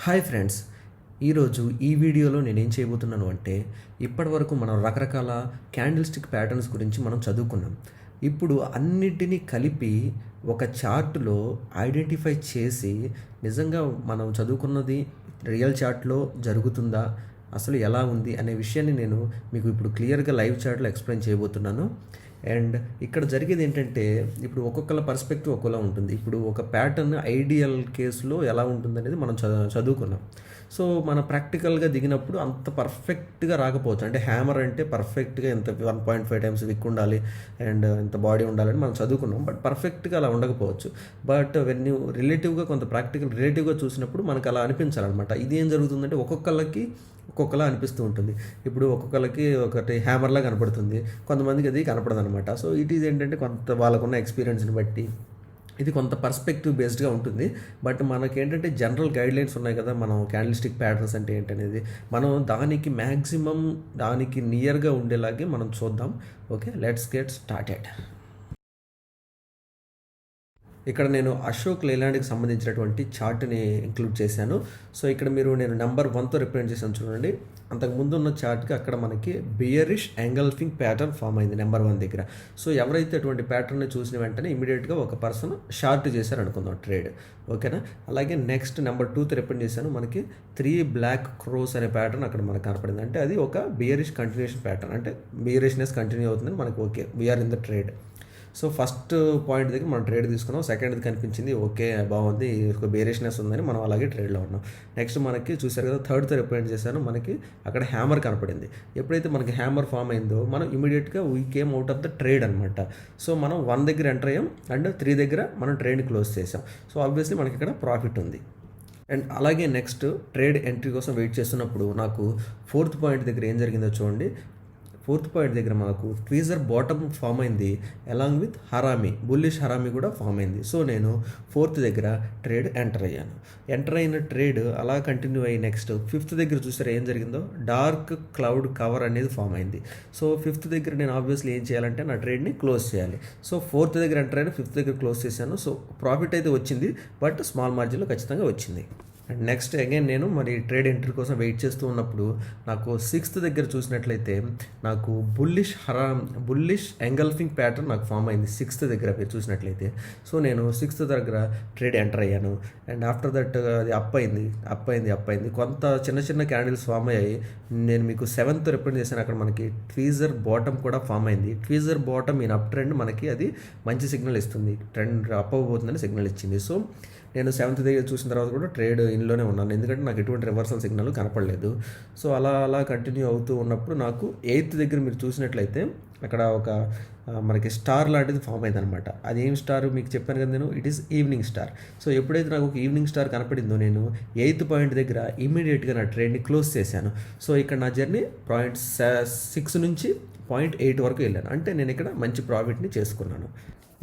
Hi friends, ఈరోజు ఈ వీడియోలో నేనేం చేయబోతున్నాను అంటే ఇప్పటివరకు మనం రకరకాల క్యాండిల్ స్టిక్ ప్యాటర్న్స్ గురించి మనం చదువుకున్నాం. ఇప్పుడు అన్నిటినీ కలిపి ఒక చార్టులో ఐడెంటిఫై చేసి నిజంగా మనం చదువుకున్నది రియల్ చార్ట్లో జరుగుతుందా, అసలు ఎలా ఉంది అనే విషయాన్ని నేను మీకు ఇప్పుడు క్లియర్గా లైవ్ చార్ట్లో ఎక్స్ప్లెయిన్ చేయబోతున్నాను. అండ్ ఇక్కడ జరిగేది ఏంటంటే ఇప్పుడు ఒక్కొక్కళ్ళ పర్స్పెక్టివ్ ఒక్కోలా ఉంటుంది. ఇప్పుడు ఒక ప్యాటర్న్ ఐడియల్ కేసులో ఎలా ఉంటుందనేది మనం చదువుకున్నాం. సో మన ప్రాక్టికల్గా దిగినప్పుడు అంత పర్ఫెక్ట్గా రాకపోవచ్చు. అంటే హ్యామర్ అంటే పర్ఫెక్ట్గా ఎంత 1.5 టైమ్స్ విక్ ఉండాలి అండ్ ఎంత బాడీ ఉండాలని మనం చదువుకున్నాం. బట్ పర్ఫెక్ట్గా అలా ఉండకపోవచ్చు. బట్ వెన్ యూ రిలేటివ్గా కొంత ప్రాక్టికల్ రిలేటివ్గా చూసినప్పుడు మనకు అలా అనిపించాలన్నమాట. ఇది ఏం జరుగుతుందంటే ఒక్కొక్కళ్ళకి ఒక్కొక్కలా అనిపిస్తూ ఉంటుంది. ఇప్పుడు ఒక్కొక్కరికి ఒకటి హ్యామర్లా కనపడుతుంది, కొంతమందికి అది కనపడదు అనమాట. సో ఇట్ ఈజ్ ఏంటంటే కొంత వాళ్ళకున్న ఎక్స్పీరియన్స్ని బట్టి ఇది కొంత పర్స్పెక్టివ్ బేస్డ్గా ఉంటుంది. బట్ మనకేంటంటే జనరల్ గైడ్లైన్స్ ఉన్నాయి కదా, మనం క్యాండిల్ స్టిక్ ప్యాటర్న్స్ అంటే ఏంటనేది మనం దానికి మ్యాక్సిమం దానికి నియర్గా ఉండేలాగే మనం చూద్దాం. Okay, let's get started. ఇక్కడ నేను అశోక్ లేలాండ్కి సంబంధించినటువంటి చార్ట్ని ఇంక్లూడ్ చేశాను. సో ఇక్కడ నేను నెంబర్ 1తో రిప్రజెంట్ చేశాను చూడండి. అంతకుముందు ఉన్న చార్ట్కి అక్కడ మనకి బియరిష్ ఎంగల్ఫింగ్ ప్యాటర్న్ ఫామ్ అయింది నెంబర్ 1 దగ్గర. సో ఎవరైతే అటువంటి ప్యాటర్న్ని చూసిన వెంటనే ఇమీడియట్గా ఒక పర్సన్ షార్ట్ చేశారు అనుకుందాం ట్రేడ్. ఓకేనా. అలాగే నెక్స్ట్ నెంబర్ 2తో రిప్రజెంట్ చేశాను. మనకి 3 బ్లాక్ క్రోస్ అనే ప్యాటర్న్ అక్కడ మనకు కనపడింది. అంటే అది ఒక బియరిష్ కంటిన్యూషన్ ప్యాటర్న్, అంటే బియరిష్నెస్ కంటిన్యూ అవుతుందని మనకి okay, we're in the trade. So first point దగ్గర మనం ట్రేడ్ తీసుకున్నాం, సెకండ్ది కనిపించింది ఓకే బాగుంది, ఒక బేరిష్నెస్ ఉందని మనం అలాగే ట్రేడ్లో ఉన్నాం. నెక్స్ట్ మనకి చూసారు కదా, థర్డ్తో రిప్రజెంట్ చేశాను, మనకి అక్కడ హ్యామర్ కనపడింది. ఎప్పుడైతే మనకి హ్యామర్ ఫామ్ అయిందో మనం ఇమీడియట్గా we came out of the trade అనమాట. సో మనం 1 దగ్గర ఎంటర్ అయ్యాం అండ్ 3 దగ్గర మనం ట్రేడ్ని క్లోజ్ చేసాం. సో ఆబ్వియస్లీ మనకి ఇక్కడ ప్రాఫిట్ ఉంది. అండ్ అలాగే నెక్స్ట్ ట్రేడ్ ఎంట్రీ కోసం వెయిట్ చేస్తున్నప్పుడు నాకు 4th పాయింట్ దగ్గర ఏం జరిగిందో చూడండి. 4th పాయింట్ దగ్గర మనకు ట్వీజర్ బాటమ్ ఫామ్ అయింది, along with harami, bullish harami కూడా ఫామ్ అయింది. సో నేను 4th దగ్గర ట్రేడ్ ఎంటర్ అయ్యాను. ఎంటర్ అయిన ట్రేడ్ అలా కంటిన్యూ అయ్యి నెక్స్ట్ 5th దగ్గర చూసారా ఏం జరిగిందో, డార్క్ క్లౌడ్ కవర్ అనేది ఫామ్ అయింది. సో 5th దగ్గర నేను ఆబ్వియస్లీ ఏం చేయాలంటే నా ట్రేడ్ని క్లోజ్ చేయాలి. సో 4th దగ్గర ఎంటర్ అయిన 5th దగ్గర క్లోజ్ చేశాను. సో ప్రాఫిట్ అయితే వచ్చింది, బట్ స్మాల్ మార్జిన్లో ఖచ్చితంగా వచ్చింది. అండ్ నెక్స్ట్ అగైన్ నేను ట్రేడ్ ఎంట్రీ కోసం వెయిట్ చేస్తూ ఉన్నప్పుడు నాకు 6th దగ్గర చూసినట్లయితే నాకు బుల్లిష్ ఎంగల్ఫింగ్ ప్యాటర్న్ నాకు ఫామ్ అయింది 6th దగ్గర మీరు చూసినట్లయితే. సో నేను 6th దగ్గర ట్రేడ్ ఎంటర్ అయ్యాను. అండ్ ఆఫ్టర్ దట్ అది అప్ అయింది కొంత చిన్న చిన్న క్యాండిల్స్ ఫామ్ అయ్యాయి. నేను మీకు 7th రిప్రజెంట్ చేశాను. అక్కడ మనకి ట్వీజర్ బాటమ్ కూడా ఫామ్ అయింది. Tweezer bottom in up trend మనకి అది మంచి సిగ్నల్ ఇస్తుంది, ట్రెండ్ అప్ అవ్వబోతుందని సిగ్నల్ ఇచ్చింది. సో నేను 7th దగ్గర చూసిన తర్వాత కూడా ట్రేడ్ ఇన్లోనే ఉన్నాను, ఎందుకంటే నాకు ఎటువంటి రివర్సల్ సిగ్నల్ కనపడలేదు. సో అలా కంటిన్యూ అవుతూ ఉన్నప్పుడు నాకు 8th దగ్గర మీరు చూసినట్లయితే అక్కడ ఒక మనకి స్టార్ లాంటిది ఫామ్ అయింది అనమాట. అది ఏం స్టార్ మీకు చెప్పాను కదా నేను, it is evening star. So ఎప్పుడైతే నాకు ఒక ఈవినింగ్ స్టార్ కనపడిందో నేను 8th పాయింట్ దగ్గర ఇమీడియట్గా నా ట్రేడ్ని క్లోజ్ చేశాను. సో ఇక్కడ నా జర్నీ 0.6 నుంచి 0.8 వరకు వెళ్ళాను. అంటే నేను ఇక్కడ మంచి ప్రాఫిట్ని చేసుకున్నాను.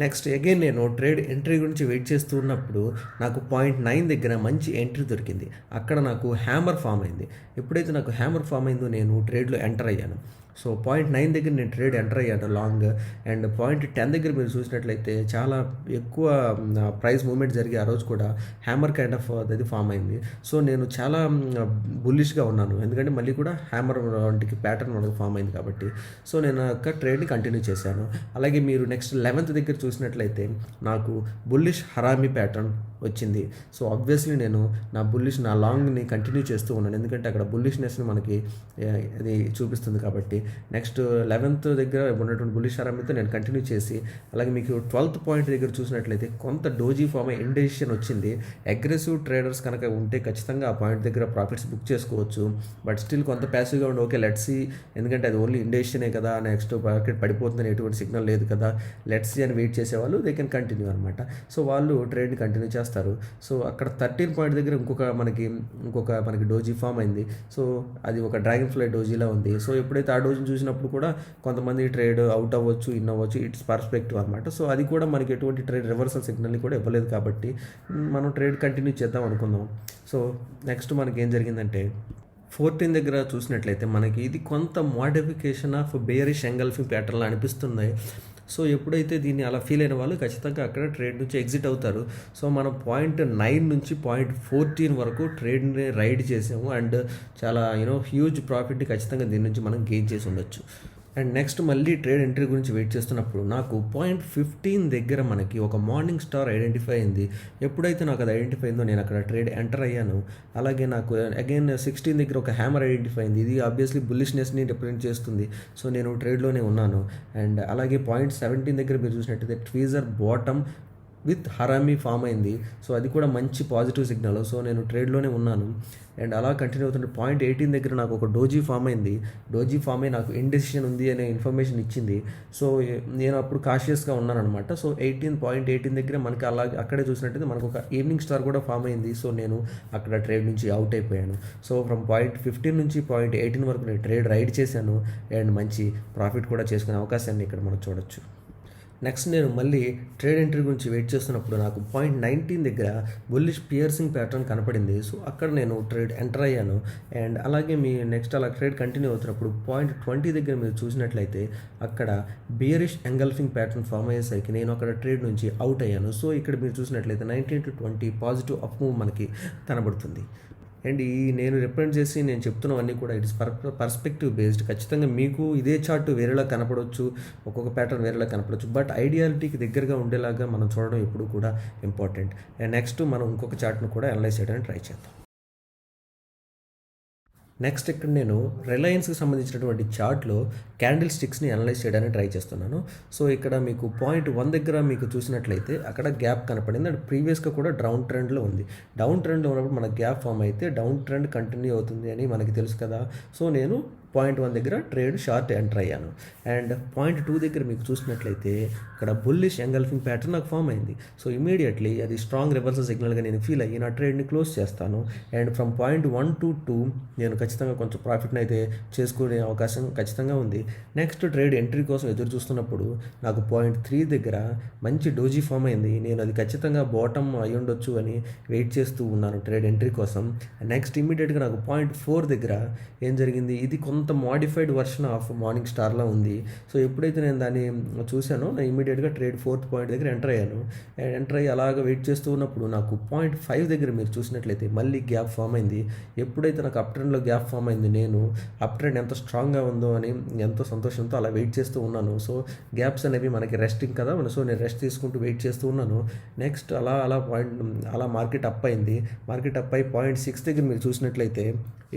నెక్స్ట్ అగైన్ నేను ట్రేడ్ ఎంట్రీ గురించి వెయిట్ చేస్తూ ఉన్నప్పుడు నాకు 0.9 దగ్గర మంచి ఎంట్రీ దొరికింది. అక్కడ నాకు హ్యామర్ ఫామ్ అయింది. ఎప్పుడైతే నాకు హ్యామర్ ఫామ్ అయిందో నేను ట్రేడ్లో ఎంటర్ అయ్యాను. సో 0.9 దగ్గర నేను ట్రేడ్ ఎంటర్ అయ్యాను లాంగ్. అండ్ 0.10 దగ్గర మీరు చూసినట్లయితే చాలా ఎక్కువ ప్రైస్ మూవ్మెంట్ జరిగి ఆ రోజు కూడా హ్యామర్ కైండ్ ఆఫ్ అది ఫామ్ అయింది. సో నేను చాలా బుల్లిష్గా ఉన్నాను, ఎందుకంటే మళ్ళీ కూడా హ్యామర్ వంటికి ప్యాటర్న్ మనకు ఫామ్ అయింది కాబట్టి. సో నేను అక్కడ ట్రేడ్ని కంటిన్యూ చేశాను. అలాగే మీరు నెక్స్ట్ 11th దగ్గర చూసినట్లయితే నాకు బుల్లిష్ హరామీ ప్యాటర్న్ వచ్చింది. సో ఆబ్వియస్లీ నేను నా లాంగ్ని కంటిన్యూ చేస్తూ ఉన్నాను, ఎందుకంటే అక్కడ బుల్లిష్నెస్ని మనకి అది చూపిస్తుంది కాబట్టి. నెక్స్ట్ 11th దగ్గర ఉన్నటువంటి బుల్లిష్ హరామీతో నేను కంటిన్యూ చేసి, అలాగే మీకు 12th పాయింట్ దగ్గర చూసినట్లయితే కొంత డోజీ ఫామ్ ఇండికేషన్ వచ్చింది. అగ్రెసివ్ ట్రేడర్స్ కనుక ఉంటే ఖచ్చితంగా ఆ పాయింట్ దగ్గర ప్రాఫిట్స్ బుక్ చేసుకోవచ్చు. బట్ స్టిల్ కొంత ప్యాసివ్గా ఉండి ఓకే లెట్స్ సీ, ఎందుకంటే అది ఓన్లీ ఇండికేషనే కదా, నెక్స్ట్ మార్కెట్ పడిపోతుందని ఎటువంటి సిగ్నల్ లేదు కదా, లెట్స్ సీ అని వెయిట్ చేసేవాళ్ళు దే కెన్ కంటిన్యూ అనమాట. సో వాళ్ళు ట్రేడ్ని కంటిన్యూ చేస్తారు. సో అక్కడ 13 పాయింట్ దగ్గర ఇంకొక మనకి డోజీ ఫామ్ అయింది. సో అది ఒక డ్రాగన్ ఫ్లై డోజీలా ఉంది. సో ఎప్పుడైతే ఆ డోజీని చూసినప్పుడు కూడా కొంతమంది ట్రేడ్ అవుట్ అవ్వచ్చు, ఇన్ అవ్వచ్చు, ఇట్స్ పర్స్పెక్టివ్ అనమాట. సో అది కూడా మనకి ఎటువంటి ట్రేడ్ రివర్సల్ సిగ్నల్ని కూడా ఇవ్వలేదు కాబట్టి మనం ట్రేడ్ కంటిన్యూ చేద్దాం అనుకుందాం. సో నెక్స్ట్ మనకి ఏం జరిగిందంటే 14 దగ్గర చూసినట్లయితే మనకి ఇది కొంత మోడిఫికేషన్ ఆఫ్ బేరిష్ ఎంగల్ఫింగ్ ప్యాటర్న్లా అనిపిస్తుంది. సో ఎప్పుడైతే దీన్ని అలా ఫీల్ అయిన వాళ్ళు ఖచ్చితంగా అక్కడ ట్రేడ్ నుంచి ఎగ్జిట్ అవుతారు. సో మనం .9 నుంచి .14 వరకు ట్రేడ్ని రైడ్ చేసాము అండ్ చాలా హ్యూజ్ ప్రాఫిట్ని ఖచ్చితంగా దీని నుంచి మనం గెయిన్ చేసి ఉండొచ్చు. అండ్ నెక్స్ట్ మళ్ళీ ట్రేడ్ ఎంట్రీ గురించి వెయిట్ చేస్తున్నప్పుడు నాకు .15 దగ్గర మనకి ఒక మార్నింగ్ స్టార్ ఐడెంటిఫై అయింది. ఎప్పుడైతే నాకు అది ఐడెంటిఫై అయిందో నేను అక్కడ ట్రేడ్ ఎంటర్ అయ్యాను. అలాగే నాకు అగైన్ 16 దగ్గర ఒక హ్యామర్ ఐడెంటిఫై అయింది. ఇది ఆబ్వియస్లీ బుల్లిష్నెస్ని రిప్రజెంట్ చేస్తుంది. సో నేను ట్రేడ్లోనే ఉన్నాను. అండ్ అలాగే .17 దగ్గర మీరు చూసినట్టయితే tweezer bottom with harami form అయింది. సో అది కూడా మంచి పాజిటివ్ సిగ్నల్. సో నేను ట్రేడ్లోనే ఉన్నాను. అండ్ అలా కంటిన్యూ అవుతుంటే .18 దగ్గర నాకు ఒక డోజీ ఫామ్ అయింది. డోజీ ఫామ్ అయి నాకు ఇండెసిషన్ ఉంది అనే ఇన్ఫర్మేషన్ ఇచ్చింది. సో నేను అప్పుడు కాషియస్గా ఉన్నాను అనమాట. సో .18 దగ్గర మనకి అలాగే అక్కడే చూసినట్టయితే మనకు ఒక ఈవినింగ్ స్టార్ కూడా ఫామ్ అయింది. సో నేను అక్కడ ట్రేడ్ నుంచి అవుట్ అయిపోయాను. సో ఫ్రమ్ .15 నుంచి .18 వరకు నేను ట్రేడ్ రైడ్ చేశాను అండ్ మంచి ప్రాఫిట్ కూడా చేసుకునే అవకాశాన్ని ఇక్కడ మనం చూడొచ్చు. నెక్స్ట్ నేను మళ్ళీ ట్రేడ్ ఎంట్రీ గురించి వెయిట్ చేస్తున్నప్పుడు నాకు .19 దగ్గర బుల్లిష్ పియర్సింగ్ ప్యాటర్న్ కనపడింది. సో అక్కడ నేను ట్రేడ్ ఎంటర్ అయ్యాను. అండ్ అలాగే మీ నెక్స్ట్ అలా ట్రేడ్ కంటిన్యూ అవుతున్నప్పుడు .20 దగ్గర మీరు చూసినట్లయితే అక్కడ బియరిష్ ఎంగల్ఫింగ్ ప్యాటర్న్ ఫామ్ అయ్యేసరికి నేను అక్కడ ట్రేడ్ నుంచి అవుట్ అయ్యాను. సో ఇక్కడ మీరు చూసినట్లయితే 19 to 20 పాజిటివ్ అప్ మూవ్ మనకి కనబడుతుంది. అండ్ ఈ నేను రిప్రజెంట్ చేసి నేను చెప్తున్నవన్నీ కూడా ఇట్స్ పర్స్పెక్టివ్ బేస్డ్. ఖచ్చితంగా మీకు ఇదే చార్ట్ వేరేలా కనపడవచ్చు, ఒక్కొక్క ప్యాటర్న్ వేరేలా కనపడవచ్చు. బట్ ఐడియాలిటీకి దగ్గరగా ఉండేలాగా మనం చూడడం ఎప్పుడు కూడా ఇంపార్టెంట్. అండ్ నెక్స్ట్ మనం ఇంకొక చార్ట్ను కూడా అనలైజ్ చేయడానికి ట్రై చేద్దాం. నెక్స్ట్ ఇక్కడ నేను రిలయన్స్కి సంబంధించినటువంటి చార్ట్లో క్యాండిల్ స్టిక్స్ని అనలైజ్ చేయడానికి ట్రై చేస్తున్నాను. సో ఇక్కడ మీకు .1 దగ్గర మీకు చూసినట్లయితే అక్కడ గ్యాప్ కనపడింది అండ్ ప్రీవియస్గా కూడా డౌన్ ట్రెండ్లో ఉంది. డౌన్ ట్రెండ్లో ఉన్నప్పుడు మనకు గ్యాప్ ఫామ్ అయితే డౌన్ ట్రెండ్ కంటిన్యూ అవుతుంది అని మనకి తెలుసు కదా. సో నేను .1 దగ్గర ట్రేడ్ షార్ట్ ఎంటర్ అయ్యాను. అండ్ .2 దగ్గర మీకు చూసినట్లయితే ఇక్కడ బుల్లిష్ ఎంగల్ఫింగ్ ప్యాటర్న్ నాకు ఫామ్ అయింది. సో ఇమీడియట్లీ అది స్ట్రాంగ్ రివర్సల్ సిగ్నల్గా నేను ఫీల్ అయ్యి నా ట్రేడ్ని క్లోజ్ చేస్తాను. అండ్ ఫ్రమ్ .1 to 2 నేను ఖచ్చితంగా కొంచెం ప్రాఫిట్ని అయితే చేసుకునే అవకాశం ఖచ్చితంగా ఉంది. నెక్స్ట్ ట్రేడ్ ఎంట్రీ కోసం ఎదురు చూస్తున్నప్పుడు నాకు .3 దగ్గర మంచి డోజీ ఫామ్ అయింది. నేను అది ఖచ్చితంగా బాటమ్ అయి ఉండొచ్చు అని వెయిట్ చేస్తూ ఉన్నాను ట్రేడ్ ఎంట్రీ కోసం. నెక్స్ట్ ఇమీడియట్గా నాకు .4 దగ్గర ఏం జరిగింది, ఇది కొంత మోడిఫైడ్ వర్షన్ ఆఫ్ మార్నింగ్ స్టార్లా ఉంది. సో ఎప్పుడైతే నేను దాన్ని చూశానో నేను ఇమీడియట్గా ట్రేడ్ 4th పాయింట్ దగ్గర ఎంటర్ అయ్యాను. ఎంటర్ అయ్యి అలాగ వెయిట్ చేస్తూ ఉన్నప్పుడు నాకు .5 దగ్గర మీరు చూసినట్లయితే మళ్ళీ గ్యాప్ ఫామ్ అయింది. ఎప్పుడైతే నాకు అప్ ట్రెండ్లో గ్యాప్ ఫామ్ అయింది, నేను అప్ ట్రెండ్ ఎంత స్ట్రాంగ్గా ఉందో అని ఎంతో సంతోషంతో అలా వెయిట్ చేస్తూ ఉన్నాను. సో గ్యాప్స్ అనేవి మనకి రెస్టింగ్ కదా, సో నేను రెస్ట్ తీసుకుంటూ వెయిట్ చేస్తూ ఉన్నాను. నెక్స్ట్ అలా మార్కెట్ అప్ అయింది. మార్కెట్ అప్ అయి .6 దగ్గర మీరు చూసినట్లయితే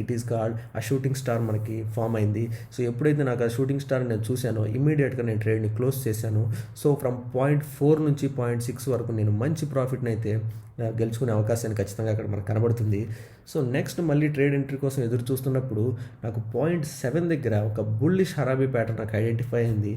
ఇట్ ఈస్ కాల్డ్ ఆ షూటింగ్ స్టార్ మనకి ఫామ్ అయింది. సో ఎప్పుడైతే నాకు ఆ షూటింగ్ స్టార్ నేను చూశానో ఇమీడియట్గా నేను ట్రేడ్ని క్లోజ్ చేశాను. సో ఫ్రమ్ .4 నుంచి .6 వరకు నేను మంచి ప్రాఫిట్ని అయితే గెలుచుకునే అవకాశాన్ని ఖచ్చితంగా అక్కడ మనకు కనబడుతుంది. సో నెక్స్ట్ మళ్ళీ ట్రేడ్ ఎంట్రీ కోసం ఎదురు చూస్తున్నప్పుడు నాకు .7 దగ్గర ఒక బుల్లిష్ హరాబీ ప్యాటర్న్ నాకు ఐడెంటిఫై అయింది.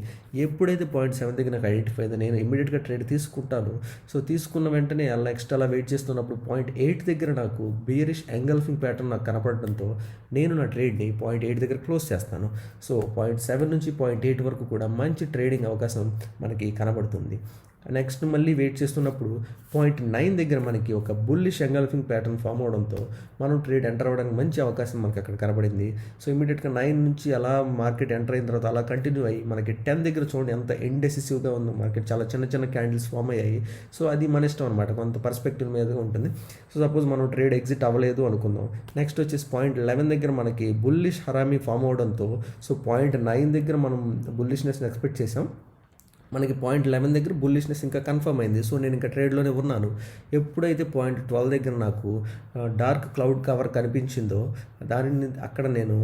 ఎప్పుడైతే .7 దగ్గర నాకు ఐడెంటిఫై అయిందో నేను ఇమీడియట్గా ట్రేడ్ తీసుకుంటాను. సో తీసుకున్న వెంటనే నెక్స్ట్ అలా వెయిట్ చేస్తున్నప్పుడు .8 దగ్గర నాకు బియరిష్ ఎంగల్ఫింగ్ ప్యాటర్న్ నాకు కనపడడంతో నేను నా ట్రేడ్ని .8 దగ్గర క్లోజ్ చేస్తాను. సో .7 నుంచి .8 వరకు కూడా మంచి ట్రేడింగ్ అవకాశం మనకి కనబడుతుంది. నెక్స్ట్ మళ్ళీ వెయిట్ చేస్తున్నప్పుడు .9 దగ్గర మనకి ఒక బుల్లిష్ ఎంగల్ఫింగ్ ప్యాటర్న్ ఫామ్ అవడంతో మనం ట్రేడ్ ఎంటర్ అవ్వడానికి మంచి అవకాశం మనకి అక్కడ కనబడింది. సో ఇమీడియట్గా 9 నుంచి అలా మార్కెట్ ఎంటర్ అయిన తర్వాత అలా కంటిన్యూ అయ్యి మనకి 10 దగ్గర చూడండి ఎంత ఇండెసిసివ్గా ఉందో మార్కెట్. చాలా చిన్న చిన్న క్యాండిల్స్ ఫామ్ అయ్యాయి. సో అది మన ఇష్టం అనమాట, కొంత పర్స్పెక్టివ్ మీద ఉంటుంది. సో సపోజ్ మనం ట్రేడ్ ఎగ్జిట్ అవ్వలేదు అనుకుందాం. నెక్స్ట్ వచ్చేసి .11 దగ్గర మనకి బుల్లిష్ హరామీ ఫామ్ అవడంతో సో .9 దగ్గర మనం బుల్లిష్నెస్ని ఎక్స్పెక్ట్ చేసాం. మనకి .11 దగ్గర బుల్లిష్నెస్ ఇంకా కన్ఫర్మ్ అయింది. సో నేను ఇంకా ట్రేడ్లోనే ఉన్నాను. ఎప్పుడైతే .12 దగ్గర నాకు డార్క్ క్లౌడ్ కవర్ కనిపించిందో దానిని అక్కడ నేను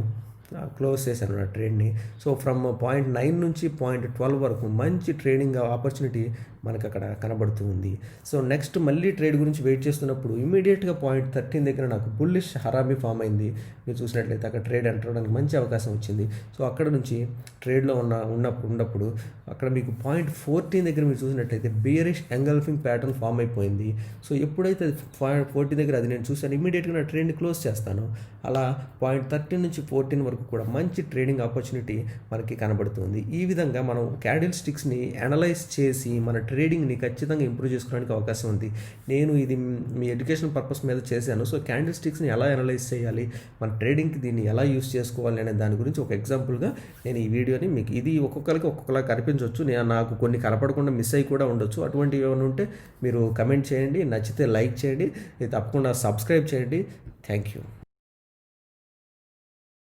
క్లోజ్ చేశాను నా ట్రేడ్ని. సో ఫ్రమ్ .9 నుంచి .12 వరకు మంచి ట్రేడింగ్ ఆపర్చునిటీ మనకు అక్కడ కనబడుతూ ఉంది. సో నెక్స్ట్ మళ్ళీ ట్రేడ్ గురించి వెయిట్ చేస్తున్నప్పుడు ఇమీడియట్గా .13 దగ్గర నాకు బుల్లిష్ హరామీ ఫామ్ అయింది. మీరు చూసినట్లయితే అక్కడ ట్రేడ్ ఎంటర్ అవ్వడానికి మంచి అవకాశం వచ్చింది. సో అక్కడ నుంచి ట్రేడ్లో ఉన్నప్పుడు అక్కడ మీకు .14 దగ్గర మీరు చూసినట్లయితే బియరిష్ ఎంగల్ఫింగ్ ప్యాటర్న్ ఫామ్ అయిపోయింది. సో ఎప్పుడైతే 40 దగ్గర అది నేను చూసాను ఇమీడియట్గా నా ట్రేడ్ని క్లోజ్ చేస్తాను. అలా .13 నుంచి 14 వరకు కూడా మంచి ట్రేడింగ్ ఆపర్చునిటీ మనకి కనబడుతుంది. ఈ విధంగా మనం క్యాండిల్ స్టిక్స్ని అనలైజ్ చేసి మన ట్రేడింగ్ని ఖచ్చితంగా ఇంప్రూవ్ చేసుకోవడానికి అవకాశం ఉంది. నేను ఇది మీ ఎడ్యుకేషన్ పర్పస్ మీద చేశాను. సో క్యాండిల్ స్టిక్స్ని ఎలా అనలైజ్ చేయాలి, మన ట్రేడింగ్కి దీన్ని ఎలా యూస్ చేసుకోవాలి అనే దాని గురించి ఒక ఎగ్జాంపుల్గా నేను ఈ వీడియోని మీకు, ఇది ఒక్కొక్కరికి ఒక్కొక్కలా కనిపించవచ్చు, నాకు కొన్ని కనపడకుండా మిస్ అయ్యి కూడా ఉండొచ్చు. అటువంటివి ఏమైనా ఉంటే మీరు కమెంట్ చేయండి, నచ్చితే లైక్ చేయండి, తప్పకుండా సబ్స్క్రైబ్ చేయండి. Thank you.